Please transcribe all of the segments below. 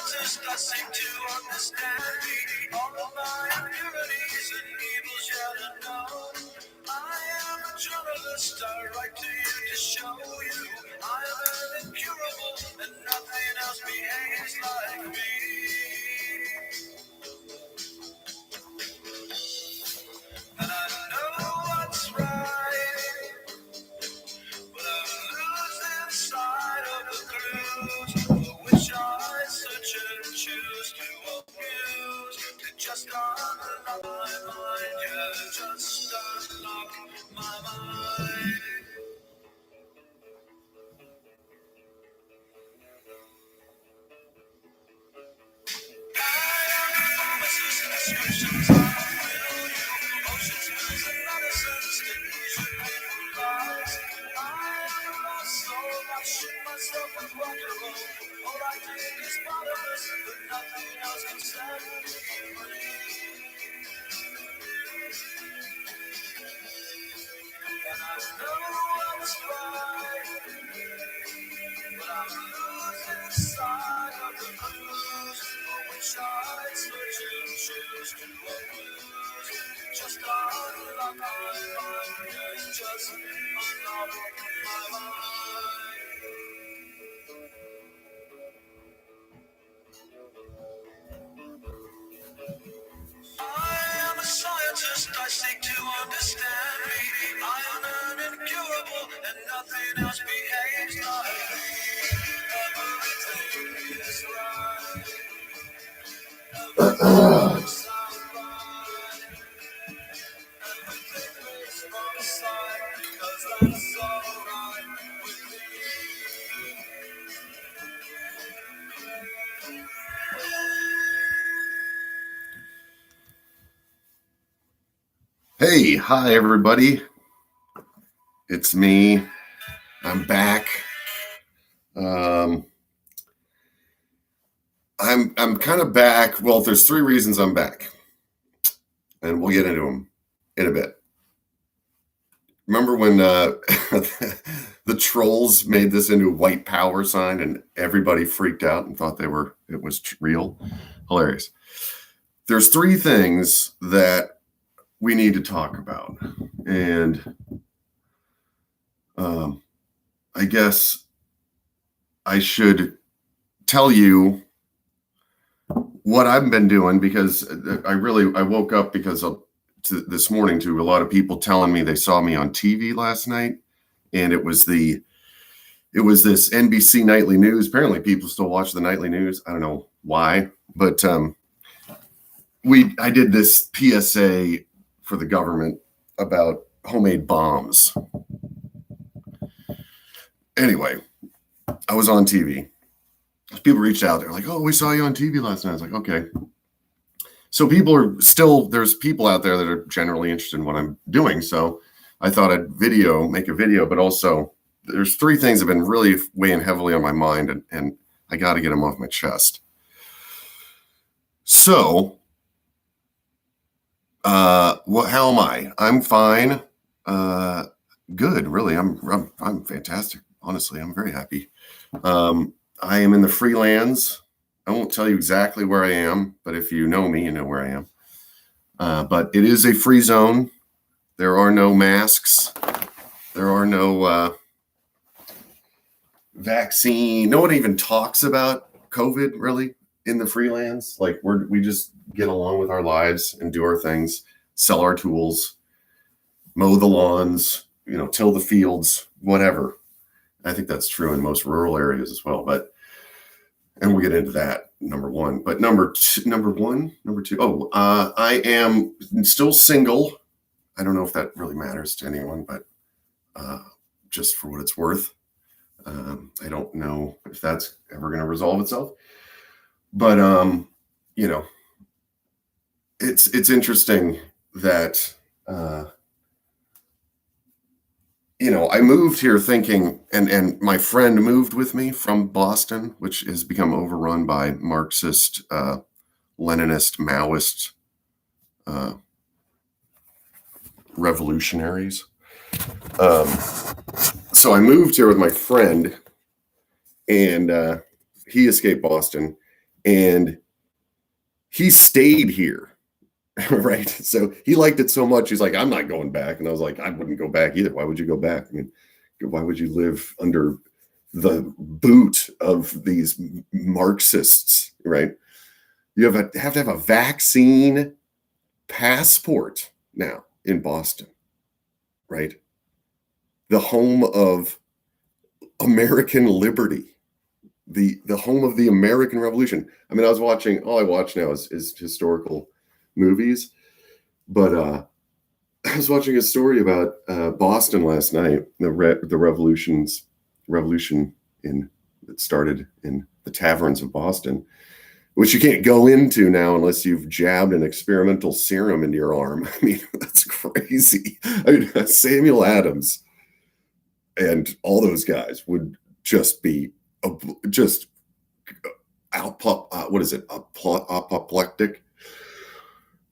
scientist, I seek to understand me. All of my impurities and evils yet unknown. I am a journalist, I write to you to show you I am an incurable and nothing else behaves like me. And I know what's right, but I'm losing sight of the clues for which I search and choose to abuse. To just unlock my mind, yeah, just unlock my mind. I am the pharmacist, prescriptions I will you. Oceans, pills, and medicines to ease your painful lives. I am the lost soul, I shoot myself with rock and roll. All I drink is bottomless, but nothing else can set me free. And I know what's right, but I'm losing sight of the clues for which I search and choose to abuse. Just unlock my mind, yes, just unlock my mind. I am a scientist, I seek to understand me. I am an incurable and nothing else behaves like me. Everything is right. Everything sounds right. Everything makes no sense because that's alright with me. Hey, hi everybody. It's me. I'm back. I'm kind of back. Well, there's 3 reasons I'm back, and we'll get into them in a bit. Remember when the trolls made this into a white power sign and everybody freaked out and thought it was real? Hilarious. There's 3 things that we need to talk about, and I guess I should tell you what I've been doing, because I woke up because of this morning to a lot of people telling me they saw me on TV last night, and it was this NBC nightly news. Apparently people still watch the nightly news. I don't know why, but I did this PSA for the government about homemade bombs. Anyway, I was on TV. People reached out. They're like, "Oh, we saw you on TV last night." I was like, "Okay." So there's people out there that are generally interested in what I'm doing. So I thought I'd make a video, but also there's 3 things that have been really weighing heavily on my mind, and I got to get them off my chest. So, how am I? I'm fine. Good, really. I'm fantastic. Honestly, I'm very happy. I am in the freelance. I won't tell you exactly where I am, but if you know me, you know where I am. But it is a free zone. There are no masks. There are no vaccine. No one even talks about COVID really in the freelance. Like we just get along with our lives and do our things, sell our tools, mow the lawns, till the fields, whatever. I think that's true in most rural areas as well, and we'll get into that, number 1. But number 2, I am still single. I don't know if that really matters to anyone, but just for what it's worth. I don't know if that's ever going to resolve itself. But, it's interesting that, I moved here thinking, and my friend moved with me from Boston, which has become overrun by Marxist, Leninist, Maoist revolutionaries. So I moved here with my friend, and he escaped Boston, and he stayed here. Right. So he liked it so much. He's like, I'm not going back. And I was like, I wouldn't go back either. Why would you go back? I mean, why would you live under the boot of these Marxists? Right. You have to have a vaccine passport now in Boston. Right. The home of American liberty, the home of the American Revolution. I mean, all I watch now is historical movies, but I was watching a story about Boston last night. The revolution that started in the taverns of Boston, which you can't go into now unless you've jabbed an experimental serum into your arm. I mean, that's crazy. I mean, Samuel Adams and all those guys would just be apoplectic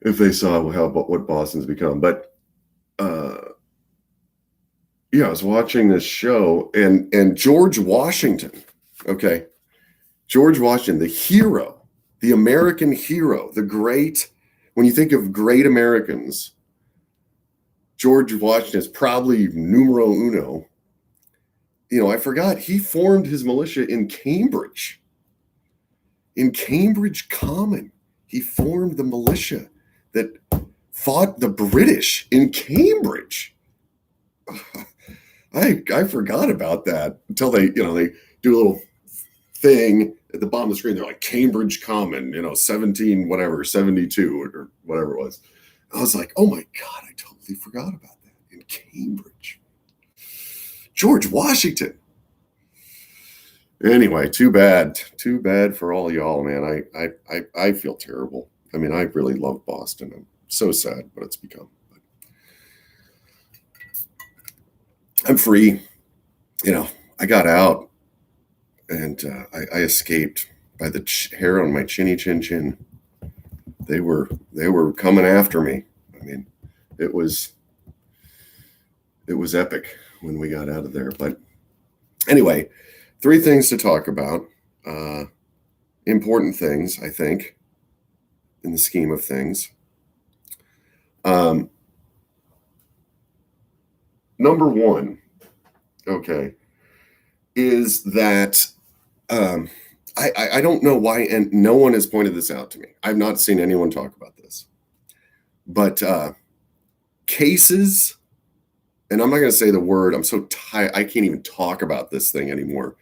if they saw what Boston's become. But yeah, I was watching this show, and George Washington, George Washington, the hero, the American hero, the great. When you think of great Americans, George Washington is probably numero uno. I forgot he formed his militia in Cambridge. In Cambridge Common, he formed the militia that fought the British in Cambridge. I forgot about that until they do a little thing at the bottom of the screen. They're like Cambridge Common, 72 or whatever it was. I was like, oh my God, I totally forgot about that in Cambridge. George Washington. Anyway, too bad for all y'all, man. I feel terrible. I mean, I really love Boston. I'm so sad what it's become. But I'm free. I got out, and I escaped by the hair on my chinny chin chin. They were coming after me. I mean, it was epic when we got out of there. But anyway, 3 things to talk about. Important things, I think, in the scheme of things. Number 1, is that I don't know why, and no one has pointed this out to me. I've not seen anyone talk about this. But cases, and I'm not going to say the word. I'm so tired. I can't even talk about this thing anymore.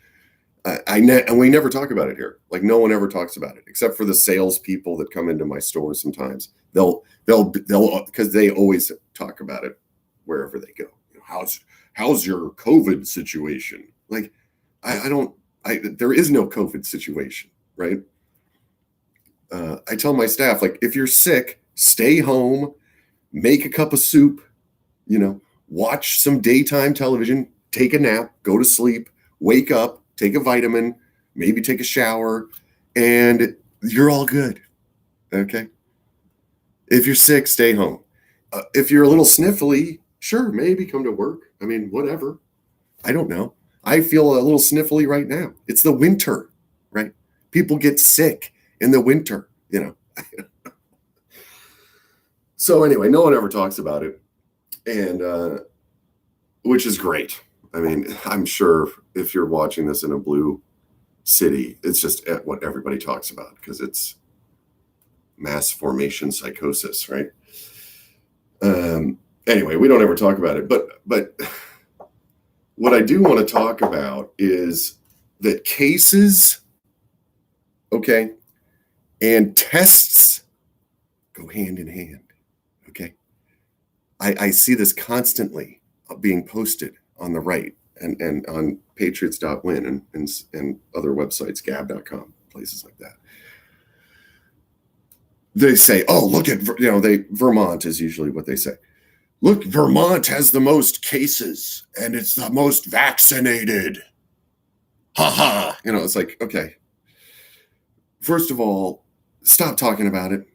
And we never talk about it here. Like, no one ever talks about it, except for the salespeople that come into my store sometimes. They'll because they always talk about it wherever they go. How's your COVID situation? Like, there is no COVID situation, right? I tell my staff, like, if you're sick, stay home, make a cup of soup, watch some daytime television, take a nap, go to sleep, wake up, take a vitamin, maybe take a shower, and you're all good. Okay. If you're sick, stay home. If you're a little sniffly, sure, maybe come to work. I mean, whatever. I don't know. I feel a little sniffly right now. It's the winter, right? People get sick in the winter, So anyway, no one ever talks about it, and which is great. I mean, I'm sure if you're watching this in a blue city, it's just what everybody talks about because it's mass formation psychosis, right? Anyway, we don't ever talk about it, but what I do want to talk about is that cases, and tests go hand in hand, I see this constantly being posted on the right and on patriots.win and other websites, gab.com, places like that. They say, oh, look at, Vermont is usually what they say. Look, Vermont has the most cases and it's the most vaccinated. Ha ha. It's like, okay. First of all, stop talking about it.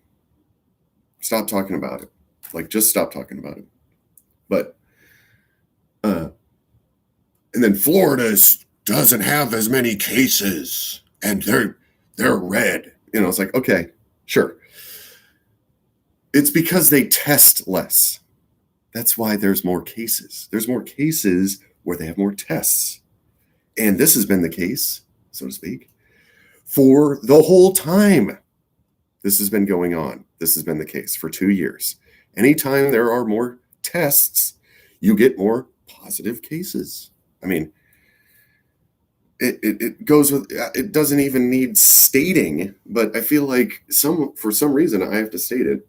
Stop talking about it. Like, just stop talking about it. But, and then Florida doesn't have as many cases and they're red. It's like, okay, sure. It's because they test less. That's why there's more cases. There's more cases where they have more tests. And this has been the case, so to speak, for the whole time this has been going on. This has been the case for 2 years. Anytime there are more tests, you get more positive cases. I mean, it goes with, it doesn't even need stating, but I feel like for some reason I have to state it.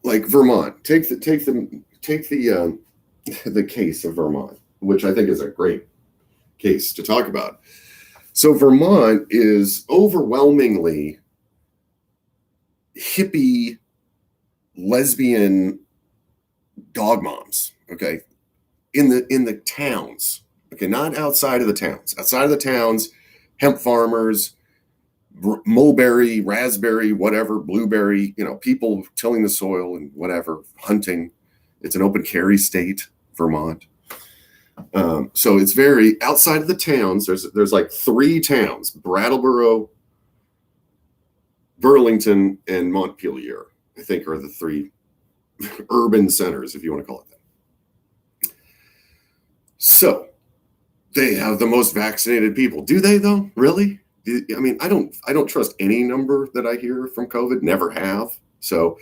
Like Vermont, take the case of Vermont, which I think is a great case to talk about. So Vermont is overwhelmingly hippie, lesbian dog moms. Okay, in the towns. Okay, not outside of the towns. Outside of the towns, hemp farmers, mulberry, raspberry, whatever, blueberry, people tilling the soil and whatever, hunting. It's an open carry state, Vermont. So it's very outside of the towns. There's like 3 towns: Brattleboro, Burlington, and Montpelier, I think, are the 3 urban centers, if you want to call it that. So they have the most vaccinated people. Do they though? Really? I mean, I don't trust any number that I hear from COVID. Never have. So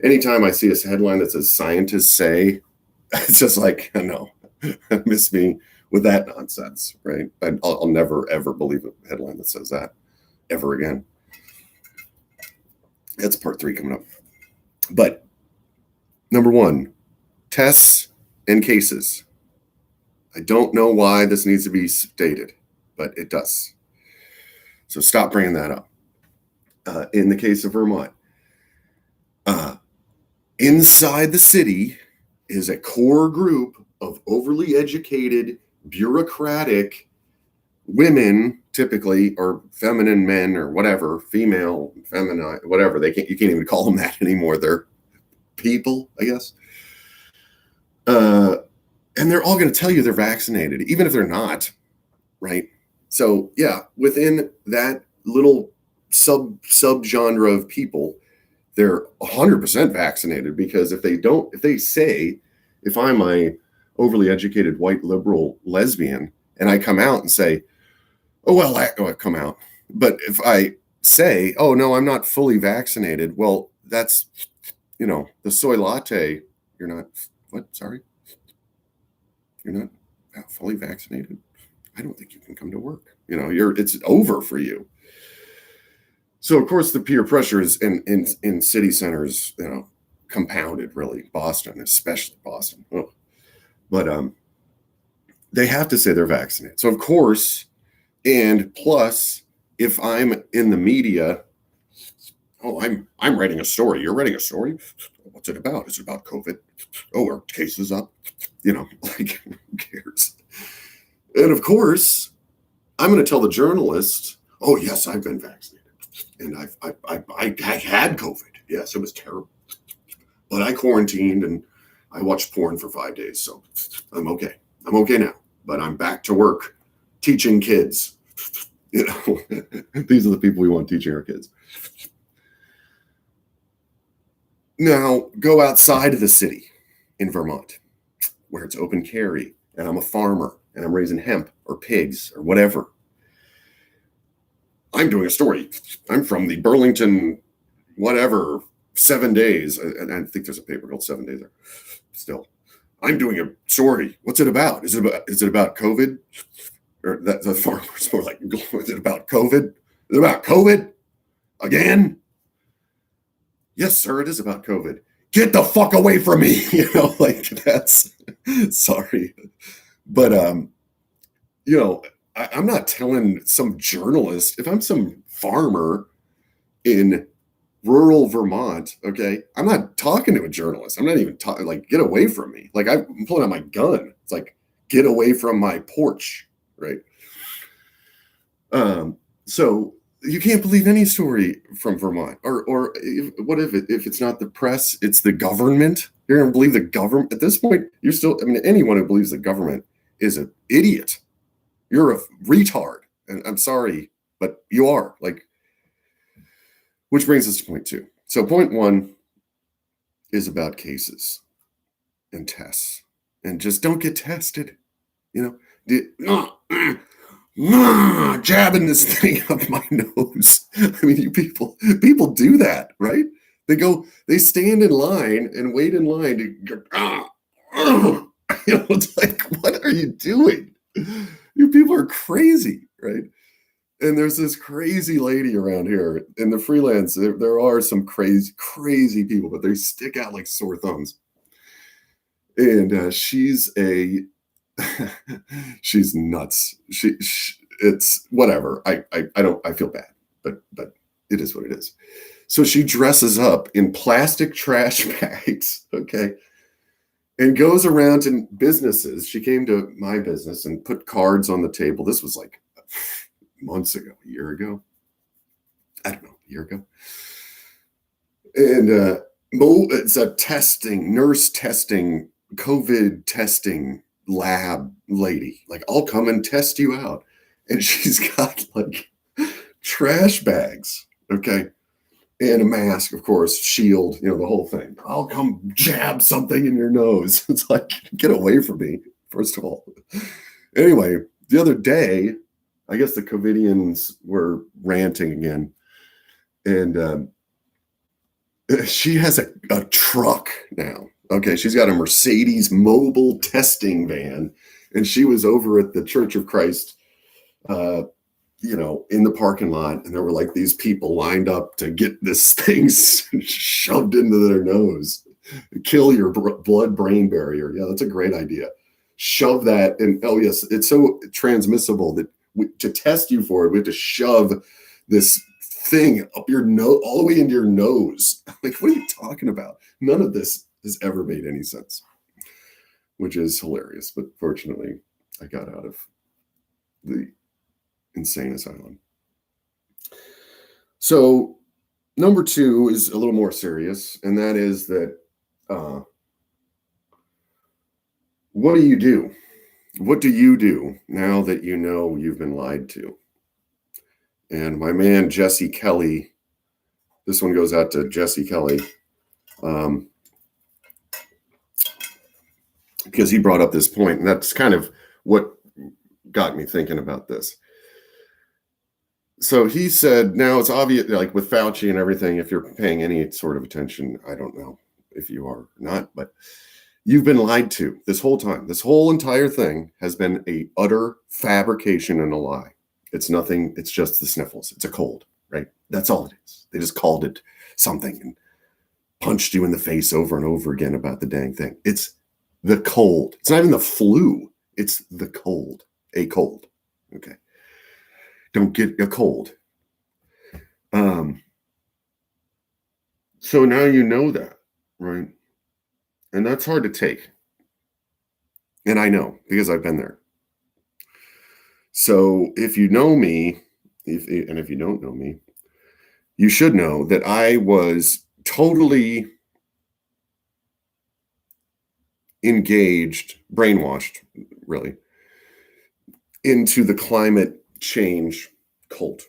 anytime I see a headline that says scientists say, it's just like, no, miss me with that nonsense, right? I'll never, ever believe a headline that says that ever again. That's part 3 coming up. But number 1, tests and cases. I don't know why this needs to be stated, but it does. So stop bringing that up. In the case of Vermont, inside the city is a core group of overly educated, bureaucratic women, typically, or feminine men, or whatever, female, feminine, whatever. You can't even call them that anymore. They're people, I guess. And they're all going to tell you they're vaccinated, even if they're not, right? So yeah, within that little subgenre of people, they're 100% vaccinated, because if I'm a overly educated white liberal lesbian and I come out and say, come out. But if I say, oh no, I'm not fully vaccinated, well, that's, the soy latte, you're not, what? Sorry? You're not fully vaccinated? I don't think you can come to work. It's over for you. So of course the peer pressure is in city centers, compounded, really. Boston, especially Boston. Oh. But they have to say they're vaccinated. So of course, and plus, if I'm in the media, I'm writing a story. You're writing a story? What's it about? Is it about COVID? Oh, are cases up? Like, who cares? And of course, I'm going to tell the journalist, oh, yes, I've been vaccinated. And I had COVID. Yes, it was terrible. But I quarantined and I watched porn for 5 days. So I'm okay. I'm okay now. But I'm back to work teaching kids. These are the people we want teaching our kids. Now, go outside of the city in Vermont, where it's open carry, and I'm a farmer, and I'm raising hemp or pigs or whatever. I'm doing a story. I'm from the Burlington, whatever, 7 days. And I think there's a paper called 7 Days there. Still, I'm doing a story. What's it about? Is it about COVID? Or the farmer's more like, is it about COVID? Is it about COVID? Again? Yes, sir, it is about COVID. Get the fuck away from me. That's, sorry. But, I'm not telling some journalist, if I'm some farmer in rural Vermont, okay, I'm not talking to a journalist. I'm not even talking, like, get away from me. Like, I'm pulling out my gun. It's like, get away from my porch, right? So you can't believe any story from Vermont, or what if it's not the press, it's the government? You're going to believe the government? At this point, anyone who believes the government is an idiot. You're a retard. And I'm sorry, but you are. Like, which brings us to point 2. So point 1 is about cases and tests. And just don't get tested. Jabbing this thing up my nose. I mean, you people do that, right? They stand in line and wait in line to it's like, what are you doing? You people are crazy, right? And there's this crazy lady around here in the freelance. There are some crazy people, but they stick out like sore thumbs. And she's nuts. It's whatever. I feel bad, but it is what it is. So she dresses up in plastic trash bags, okay, and goes around to businesses. She came to my business and put cards on the table. This was like months ago, a year ago. I don't know, a year ago. And it's a nurse testing, COVID testing lab lady. Like, I'll come and test you out. And she's got like trash bags, okay, and a mask, of course, shield, the whole thing. I'll come jab something in your nose. It's like, get away from me, first of all. Anyway, the other day, I guess the COVIDians were ranting again. And she has a truck now. Okay, she's got a Mercedes mobile testing van. And she was over at the Church of Christ, in the parking lot. And there were like these people lined up to get this thing shoved into their nose. Kill your blood-brain barrier. Yeah, that's a great idea. Shove that. And oh, yes, it's so transmissible that to test you for it, we have to shove this thing up your nose, all the way into your nose. Like, what are you talking about? None of this has ever made any sense, which is hilarious. But fortunately, I got out of the insane asylum. So number 2 is a little more serious, and that is that what do you do? What do you do now that you know you've been lied to? And my man, Jesse Kelly, this one goes out to Jesse Kelly, because he brought up this point, and that's kind of what got me thinking about this. So he said, now it's obvious, like with Fauci and everything, if you're paying any sort of attention, I don't know if you are or not, but you've been lied to this whole time. This whole entire thing has been a utter fabrication and a lie. It's nothing. It's just the sniffles. It's a cold, right? That's all it is. They just called it something and punched you in the face over and over again about the dang thing. It's the cold. It's not even the flu. It's the cold. A cold. Okay. Don't get a cold. So now you know that, right? And that's hard to take. And I know, because I've been there. So if you know me, and if you don't know me, you should know that I was totally engaged, brainwashed, really, into the climate change cult.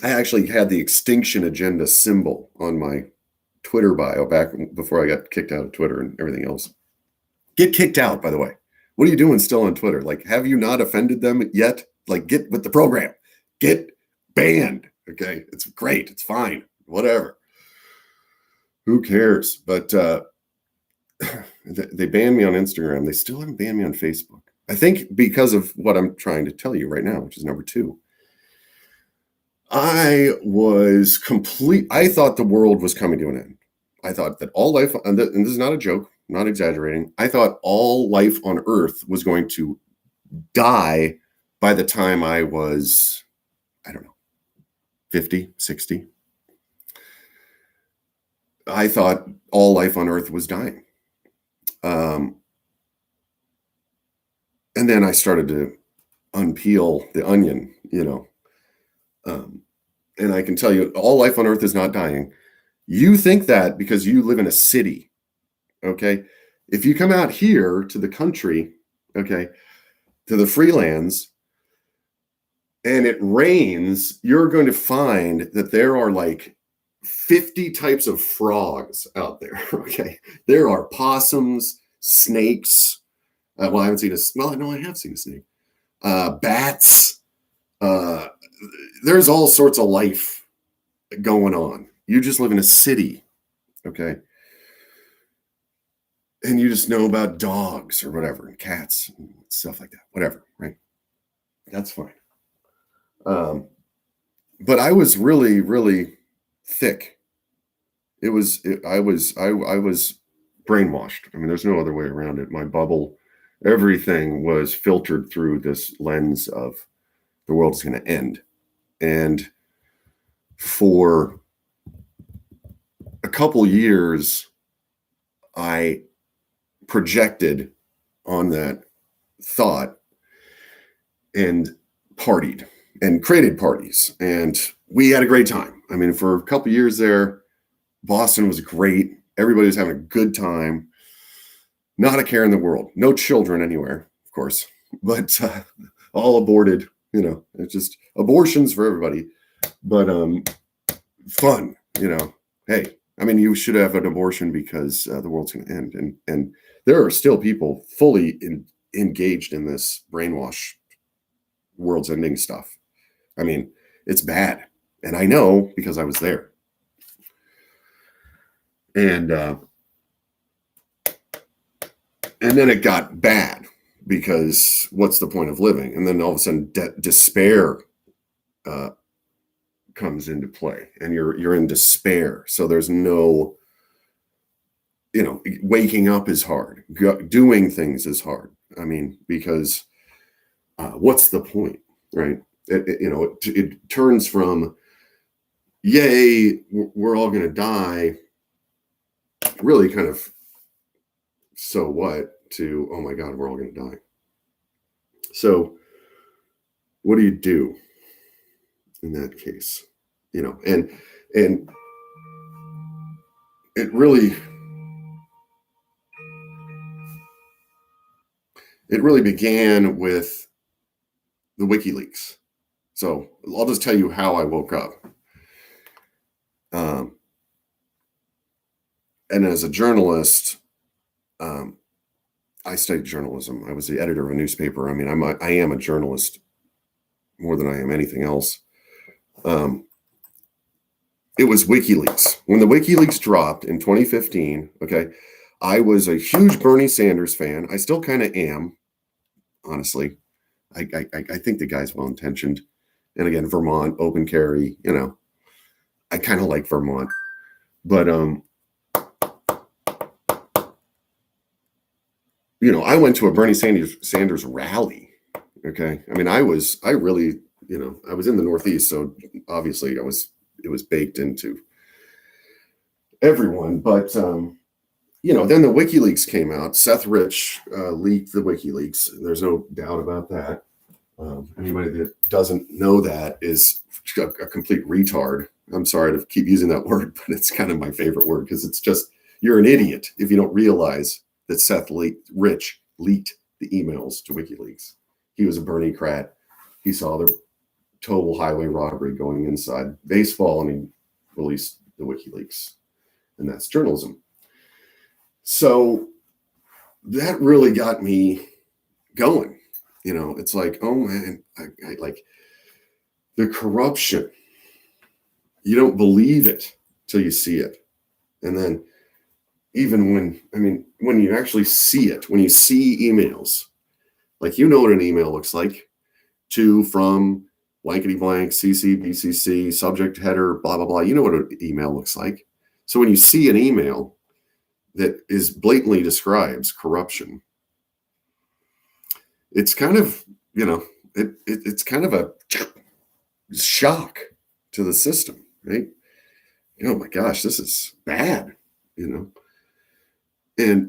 I actually had the Extinction Agenda symbol on my Twitter bio back before I got kicked out of Twitter and everything else. Get kicked out, by the way. What are you doing still on Twitter? Like, have you not offended them yet? Like, get with the program. Get banned. Okay. It's great. It's fine. Whatever. Who cares? But they banned me on Instagram. They still haven't banned me on Facebook. I think because of what I'm trying to tell you right now, which is number 2. I thought the world was coming to an end. I thought that all life, and this is not a joke, I'm not exaggerating. I thought all life on Earth was going to die by the time I was, I don't know, 50, 60. I thought all life on Earth was dying. And then I started to unpeel the onion, and I can tell you, all life on Earth is not dying. You think that because you live in a city, okay? If you come out here to the country, okay, to the freelands, and it rains, you're going to find that there are like 50 types of frogs out there. Okay. There are possums, snakes. Well, I haven't seen well, no, I have seen a snake. Bats. Uh, there's all sorts of life going on. You just live in a city. Okay. And you just know about dogs or whatever, and cats and stuff like that. Whatever. Right. That's fine. But I was really, really thick. I was brainwashed. I mean, there's no other way around it. My bubble, everything was filtered through this lens of the world is going to end. And for a couple years, I projected on that thought and partied and created parties. And we had a great time. I mean, for a couple years there, Boston was great. Everybody was having a good time. Not a care in the world. No children anywhere, of course, but all aborted. You know, it's just abortions for everybody. But fun. You know, hey, I mean, you should have an abortion because the world's going to end, and there are still people fully engaged in this brainwash world's ending stuff. I mean, it's bad, and I know because I was there. And then it got bad because what's the point of living? And then all of a sudden, despair comes into play, and you're in despair. So there's no, you know, waking up is hard. Doing things is hard. I mean, because what's the point, right? It turns from, yay, we're all going to die, really kind of, so what, to, oh my God, we're all going to die. So what do you do in that case? You know, and it really began with the WikiLeaks. So I'll just tell you how I woke up. And as a journalist, I studied journalism. I was the editor of a newspaper. I mean, I am a journalist more than I am anything else. It was WikiLeaks. When the WikiLeaks dropped in 2015, okay, I was a huge Bernie Sanders fan. I still kind of am, honestly. I think the guy's well-intentioned. And again, Vermont, open carry, you know, I kind of like Vermont. But, you know, I went to a Bernie Sanders rally. Okay. I mean, I really, you know, I was in the Northeast. So obviously it was baked into everyone. But, you know, then the WikiLeaks came out. Seth Rich leaked the WikiLeaks. There's no doubt about that. Anybody that doesn't know that is a complete retard. I'm sorry to keep using that word, but it's kind of my favorite word because it's just, you're an idiot if you don't realize that Seth Rich leaked the emails to WikiLeaks. He was a Bernie crat. He saw the total highway robbery going inside baseball, and he released the WikiLeaks. And that's journalism. So that really got me going. You know, it's like, oh man, I like the corruption. You don't believe it till you see it. And then even when you actually see it, when you see emails, like, you know what an email looks like, to, from, blankety blank, CC, BCC, subject, header, blah, blah, blah. You know what an email looks like. So when you see an email that is blatantly describes corruption, it's kind of, you know, it's kind of a shock to the system, right? Oh my gosh, this is bad, you know. And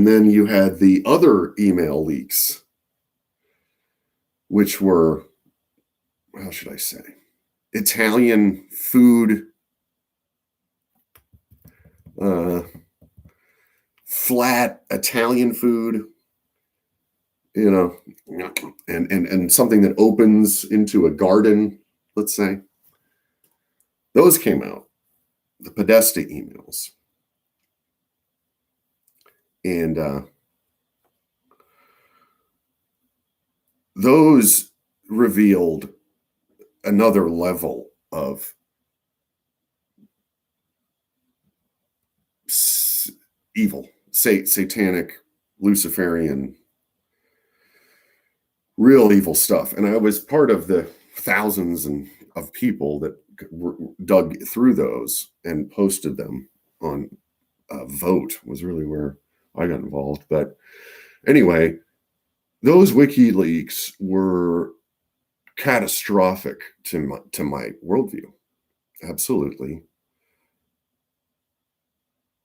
then you had the other email leaks, which were, how should I say, Italian food, flat Italian food you know, and something that opens into a garden, let's say. Those came out, the Podesta emails. And those revealed another level of evil, satanic, Luciferian, real evil stuff. And I was part of the thousands of people that dug through those and posted them on Vote was really where I got involved. But anyway, those WikiLeaks were catastrophic to my worldview. Absolutely.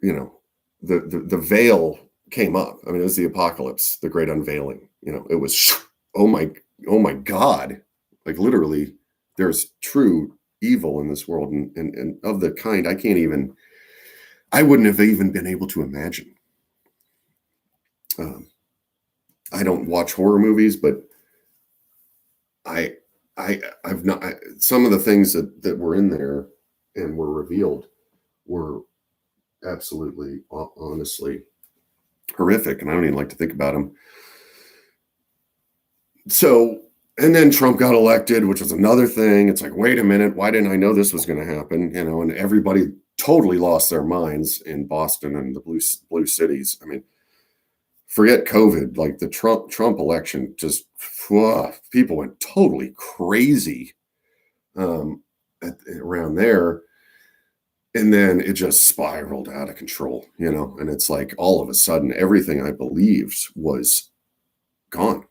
You know, the veil came up. I mean, it was the apocalypse, the great unveiling. You know, it was, oh my God. Like literally, there's true evil in this world, and of the kind I wouldn't have even been able to imagine. I don't watch horror movies, but I've not. Some of the things that were in there and were revealed were absolutely, honestly horrific, and I don't even like to think about them. So, and then Trump got elected, which was another thing. It's like, wait a minute, why didn't I know this was going to happen? You know, and everybody totally lost their minds in Boston and the blue cities. I mean, forget COVID, like the Trump election, just people went totally crazy around there. And then it just spiraled out of control, you know, and it's like all of a sudden, everything I believed was gone.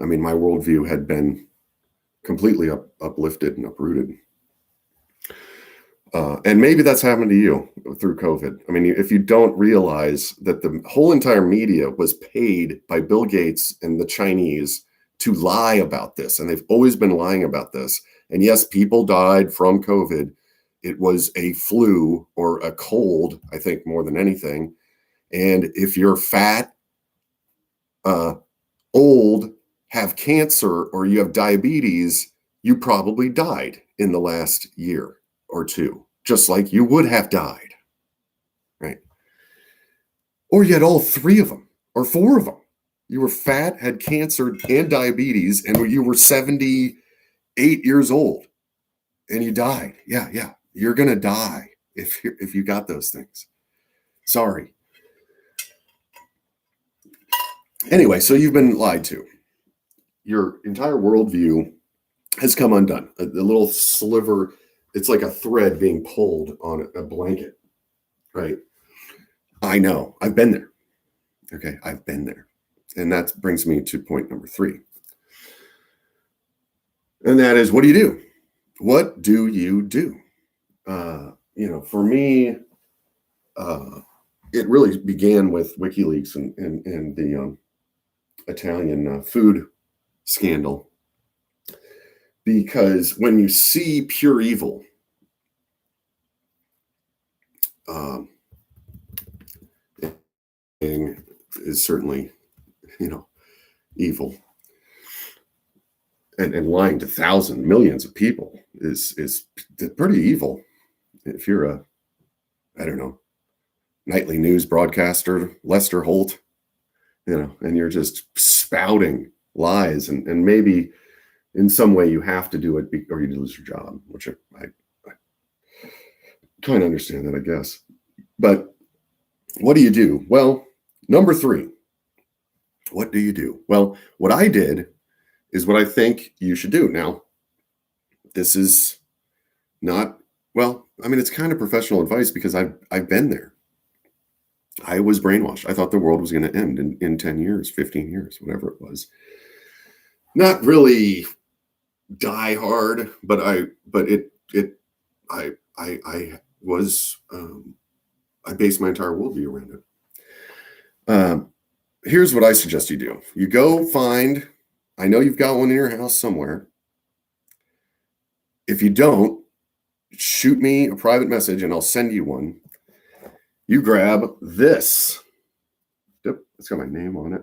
I mean, my worldview had been completely uplifted and uprooted. And maybe that's happened to you through COVID. I mean, if you don't realize that the whole entire media was paid by Bill Gates and the Chinese to lie about this, and they've always been lying about this. And yes, people died from COVID. It was a flu or a cold, I think, more than anything. And if you're fat, old, have cancer, or you have diabetes, you probably died in the last year or two, just like you would have died, right? Or you had all three of them or four of them. You were fat, had cancer and diabetes, and you were 78 years old and you died. Yeah. You're going to die if you got those things. Sorry. Anyway, so you've been lied to. Your entire worldview has come undone. A little sliver, it's like a thread being pulled on a blanket, right? I know. I've been there. Okay, I've been there. And that brings me to point number 3. And that is, what do you do? What do you do? For me, it really began with WikiLeaks and the Italian food scandal. Because when you see pure evil, is certainly, evil. And lying to thousands, millions of people is pretty evil. If you're nightly news broadcaster, Lester Holt, and you're just spouting lies, and maybe in some way you have to do it or you lose your job, which I kind of understand that, I guess. But what do you do? Well, number 3, what do you do? Well, what I did is what I think you should do. Now, this is not, it's kind of professional advice because I've been there. I was brainwashed. I thought the world was going to end in 10 years, 15 years, whatever it was. Not really die hard, but I based my entire worldview around it. Here's what I suggest you do. You go find, I know you've got one in your house somewhere. If you don't, shoot me a private message and I'll send you one. You grab this. Yep, it's got my name on it.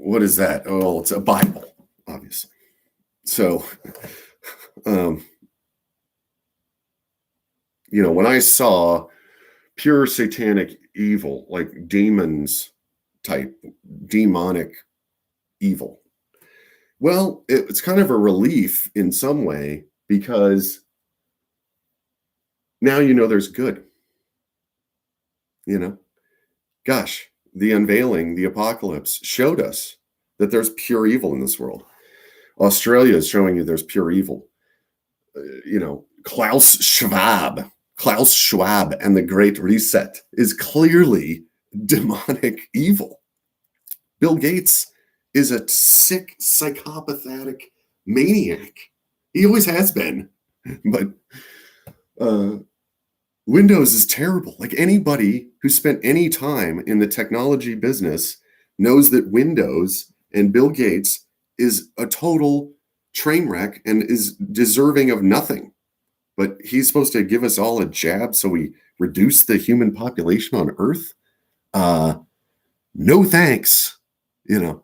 what is that? Oh, it's a Bible, obviously. So, when I saw pure satanic evil, like demons type, demonic evil, well, it's kind of a relief in some way, because now there's good. Gosh, the unveiling, the apocalypse showed us that there's pure evil in this world. Australia is showing you there's pure evil. Klaus Schwab and the Great Reset is clearly demonic evil. Bill Gates is a sick, psychopathic maniac. He always has been. But Windows is terrible. Like, anybody who spent any time in the technology business knows that Windows and Bill Gates is a total train wreck and is deserving of nothing. But he's supposed to give us all a jab so we reduce the human population on Earth? No thanks. Thank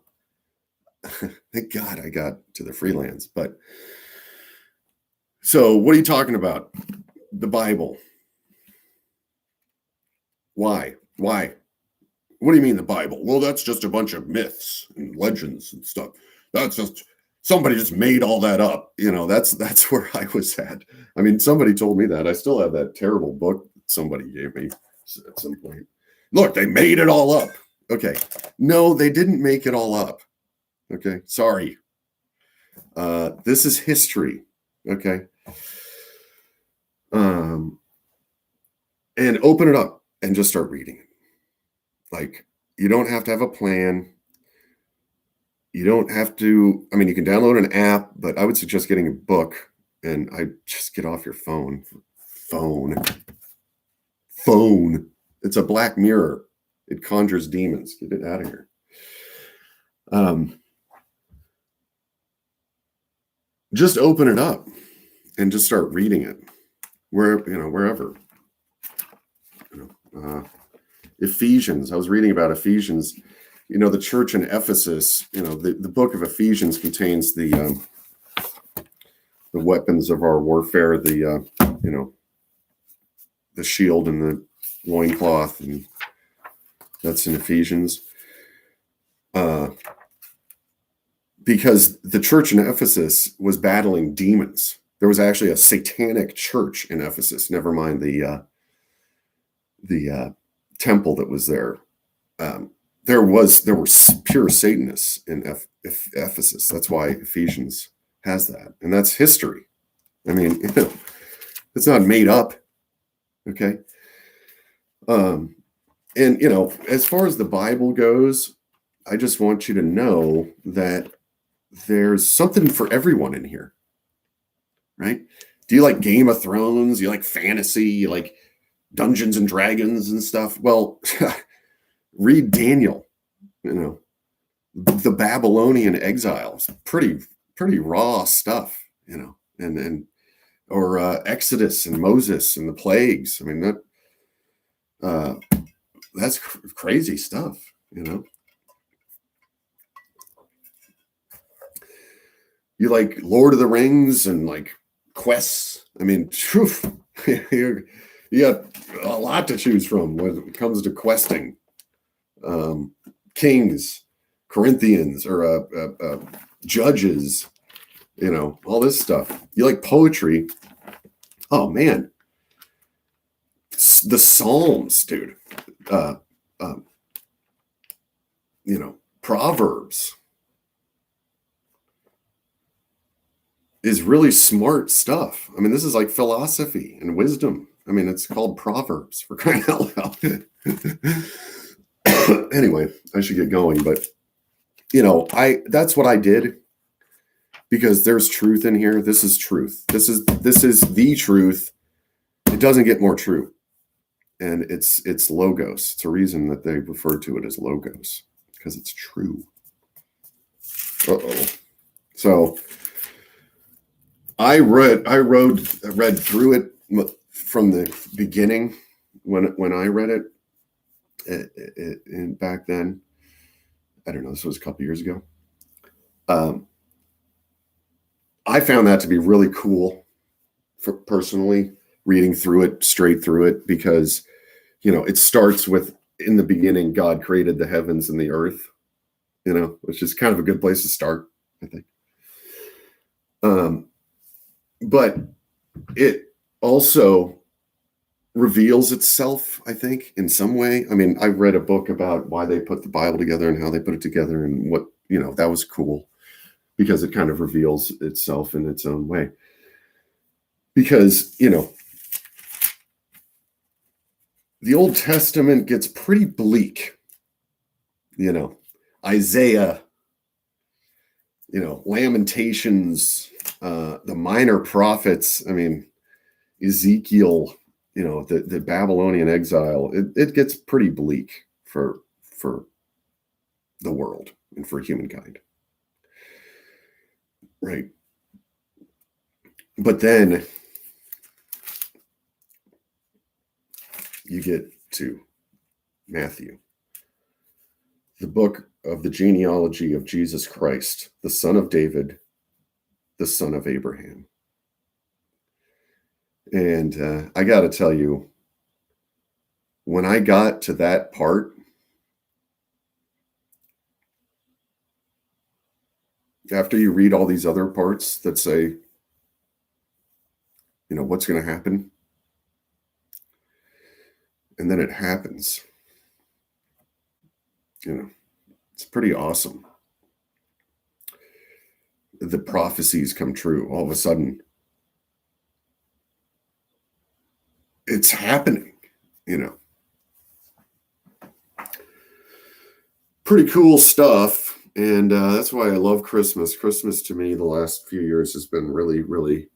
God I got to the freelance. But so what are you talking about? The Bible. Why? What do you mean the Bible? Well, that's just a bunch of myths and legends and stuff. That's just somebody just made all that up. That's where I was at. I mean, somebody told me that. I still have that terrible book somebody gave me at some point. Look, they made it all up. Okay. No, they didn't make it all up. Okay. Sorry. This is history. Okay. And open it up and just start reading it. Like, you don't have to have a plan. You don't have to, you can download an app, but I would suggest getting a book, and I just get off your phone. Phone. It's a black mirror. It conjures demons. Get it out of here. Just open it up and just start reading it. Wherever. Ephesians. I was reading about Ephesians. The church in Ephesus. The book of Ephesians contains the weapons of our warfare. The shield and the loincloth, and that's in Ephesians. Because the church in Ephesus was battling demons. There was actually a satanic church in Ephesus. Never mind the temple that was there. There were pure Satanists in Ephesus. That's why Ephesians has that, and that's history. It's not made up. Okay. And as far as the Bible goes, I just want you to know that there's something for everyone in here, right? Do you like Game of Thrones? You like fantasy? You like Dungeons and Dragons and stuff? Well, read Daniel. The Babylonian exiles, pretty raw stuff, or Exodus and Moses and the plagues. That's crazy stuff, You like Lord of the Rings and like quests. You got a lot to choose from when it comes to questing. Kings, Corinthians, or Judges, all this stuff. You like poetry? Oh man, the Psalms, dude. Proverbs is really smart stuff. This is like philosophy and wisdom. It's called Proverbs, for crying out loud. Anyway, I should get going, but that's what I did, because there's truth in here. This is truth. This is the truth. It doesn't get more true. And it's logos. It's a reason that they refer to it as logos, because it's true. So I read through it from the beginning when I read it, and back then, I don't know, this was a couple years ago. I found that to be really cool for personally reading through it, straight through it, because, it starts with, in the beginning, God created the heavens and the earth, which is kind of a good place to start, I think. But it also reveals itself, I think, in some way. I mean, I read a book about why they put the Bible together and how they put it together, and what, that was cool because it kind of reveals itself in its own way. Because, the Old Testament gets pretty bleak, Isaiah, Lamentations, the minor prophets. I mean, Ezekiel, the Babylonian exile. It gets pretty bleak for the world and for humankind, right? But then you get to Matthew, the book of the genealogy of Jesus Christ, the son of David, the son of Abraham. And I got to tell you, when I got to that part, after you read all these other parts that say, what's going to happen, and then it happens, it's pretty awesome. The prophecies come true. All of a sudden, it's happening, Pretty cool stuff. And that's why I love Christmas. Christmas to me, the last few years, has been really, really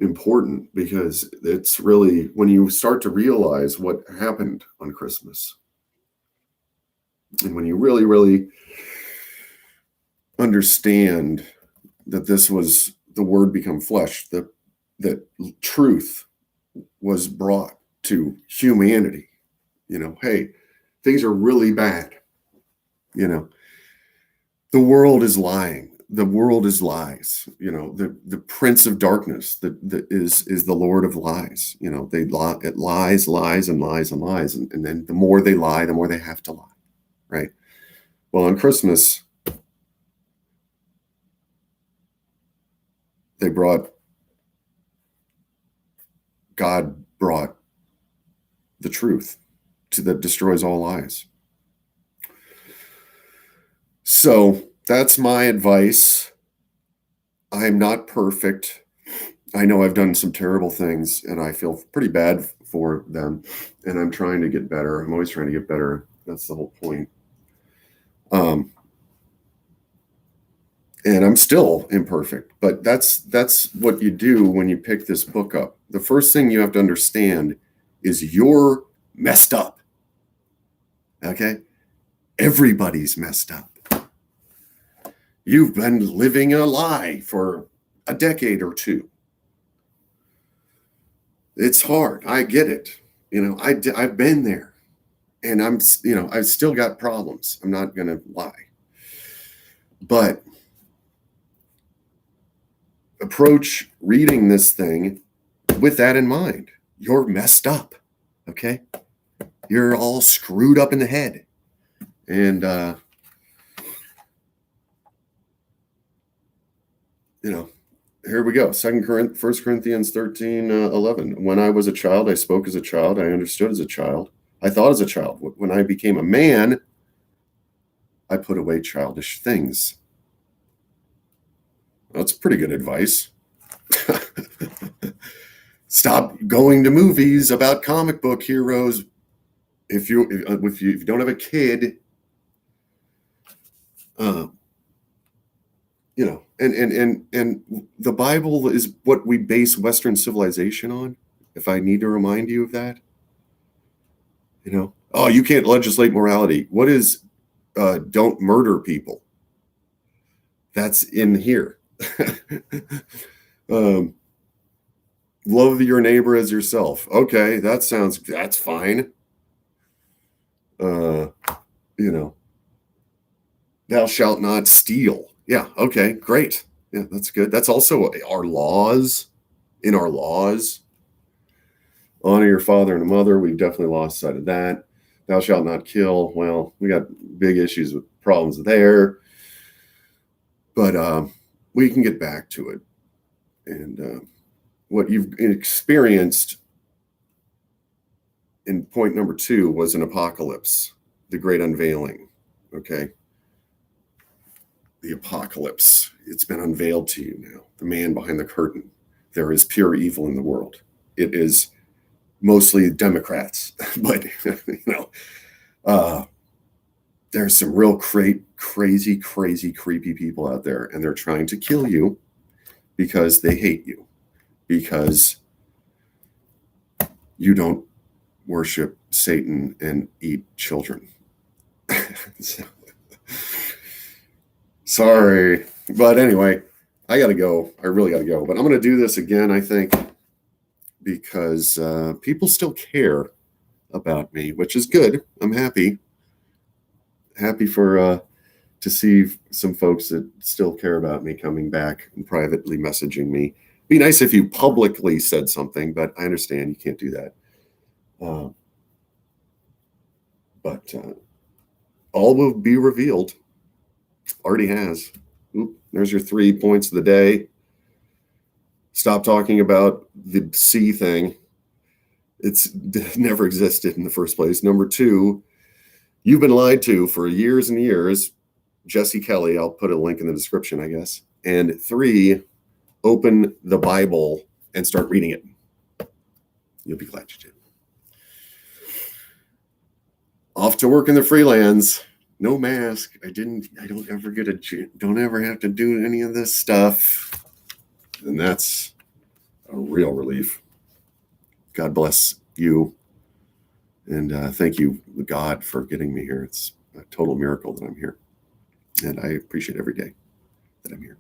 important, because it's really when you start to realize what happened on Christmas, and when you really, really understand that this was the Word become flesh, that truth was brought to humanity. Hey, things are really bad. The world is lying. The world is lies. The prince of darkness that is the Lord of lies. It lies, lies, and lies, and lies. And then the more they lie, the more they have to lie. Right? Well, on Christmas, God brought the truth that destroys all lies. So that's my advice. I'm not perfect. I know I've done some terrible things, and I feel pretty bad for them, and I'm trying to get better. I'm always trying to get better. That's the whole point. And I'm still imperfect, but that's what you do when you pick this book up. The first thing you have to understand is you're messed up. Okay? Everybody's messed up. You've been living a lie for a decade or two. It's hard. I get it. I've been there, and I've still got problems. I'm not going to lie. But approach reading this thing with that in mind. You're messed up. Okay? You're all screwed up in the head. And, here we go. 1 Corinthians 13:11. When I was a child, I spoke as a child. I understood as a child. I thought as a child. When I became a man, I put away childish things. That's pretty good advice. Stop going to movies about comic book heroes. If you don't have a kid, and the Bible is what we base Western civilization on. If I need to remind you of that, oh, you can't legislate morality. What is don't murder people? That's in here. Love your neighbor as yourself. Okay, that's fine. Thou shalt not steal. Yeah. Okay. Great. Yeah, that's good. That's also our laws. In our laws, honor your father and mother. We've definitely lost sight of that. Thou shalt not kill. Well, we got big issues with problems there, but we can get back to it. And what you've experienced in point number 2 was an apocalypse, the great unveiling. Okay. The apocalypse. It's been unveiled to you now. The man behind the curtain. There is pure evil in the world. It is mostly Democrats, but there's some real crazy, creepy people out there, and they're trying to kill you because they hate you, because you don't worship Satan and eat children. Sorry, but anyway, I gotta go. I really gotta go, but I'm gonna do this again, I think, because people still care about me, which is good. I'm happy for to see some folks that still care about me coming back and privately messaging me. Be nice if you publicly said something, but I understand you can't do that. But all will be revealed. Already has. Oop, there's your 3 points of the day. Stop talking about the C thing. It's never existed in the first place. Number 2, you've been lied to for years and years. Jesse Kelly, I'll put a link in the description, I guess. And 3, open the Bible and start reading it. You'll be glad you did. Off to work in the freelance. No mask. I don't ever don't ever have to do any of this stuff. And that's a real relief. God bless you. And thank you, God, for getting me here. It's a total miracle that I'm here. And I appreciate every day that I'm here.